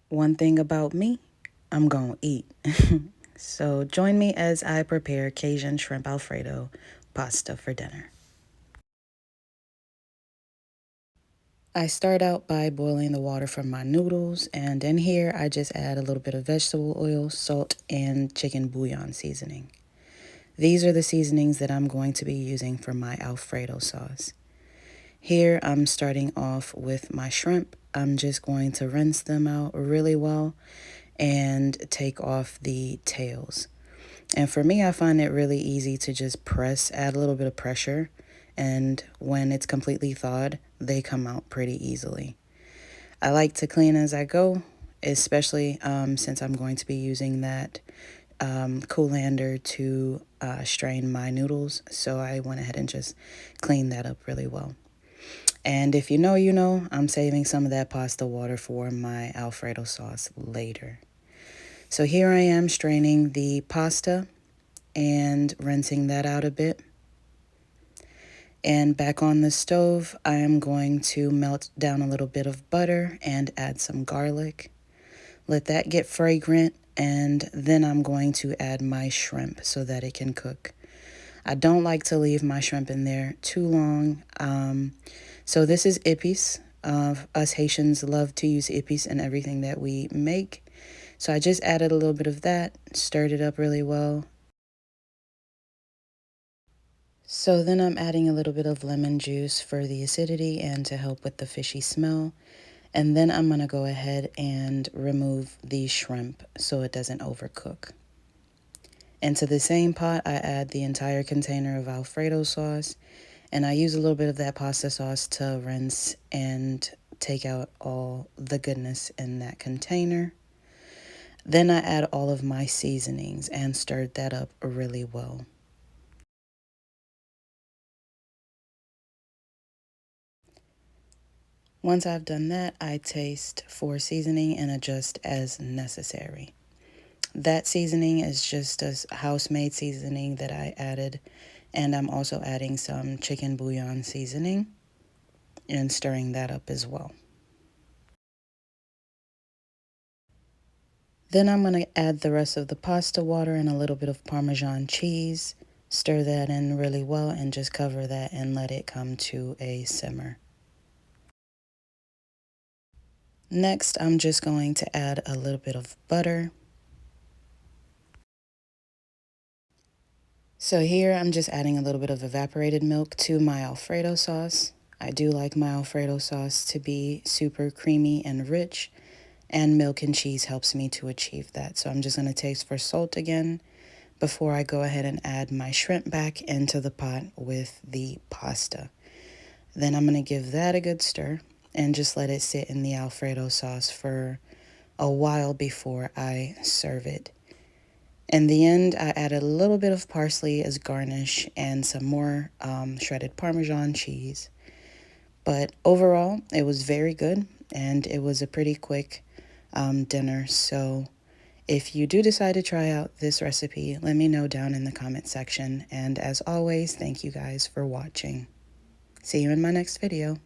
One thing about me, I'm gonna eat. So join me as I prepare Cajun shrimp Alfredo pasta for dinner. I start out by boiling the water from my noodles, and in here I just add a little bit of vegetable oil, salt, and chicken bouillon seasoning. These are the seasonings that I'm going to be using for my Alfredo sauce. Here I'm starting off with my shrimp. I'm just going to rinse them out really well and take off the tails. And for me, I find it really easy to just add a little bit of pressure, and when it's completely thawed, they come out pretty easily. I like to clean as I go, especially since I'm going to be using that colander to strain my noodles. So I went ahead and just cleaned that up really well. And if you know, you know, I'm saving some of that pasta water for my Alfredo sauce later. So here I am straining the pasta and rinsing that out a bit. And back on the stove, I am going to melt down a little bit of butter and add some garlic. Let that get fragrant, and then I'm going to add my shrimp so that it can cook. I don't like to leave my shrimp in there too long. So this is ippies. Us Haitians love to use ippies in everything that we make. So I just added a little bit of that, stirred it up really well. So then I'm adding a little bit of lemon juice for the acidity and to help with the fishy smell. And then I'm going to go ahead and remove the shrimp so it doesn't overcook. Into the same pot, I add the entire container of Alfredo sauce, and I use a little bit of that pasta sauce to rinse and take out all the goodness in that container. Then I add all of my seasonings and stirred that up really well. Once I've done that, I taste for seasoning and adjust as necessary. That seasoning is just a house-made seasoning that I added, and I'm also adding some chicken bouillon seasoning and stirring that up as well. Then I'm going to add the rest of the pasta water and a little bit of Parmesan cheese. Stir that in really well and just cover that and let it come to a simmer. Next, I'm just going to add a little bit of butter. So here I'm just adding a little bit of evaporated milk to my Alfredo sauce. I do like my Alfredo sauce to be super creamy and rich, and milk and cheese helps me to achieve that. So I'm just going to taste for salt again before I go ahead and add my shrimp back into the pot with the pasta. Then I'm going to give that a good stir and just let it sit in the Alfredo sauce for a while before I serve it. In the end, I added a little bit of parsley as garnish and some more shredded Parmesan cheese. But overall, it was very good, and it was a pretty quick dinner. So if you do decide to try out this recipe, let me know down in the comment section. And as always, thank you guys for watching. See you in my next video.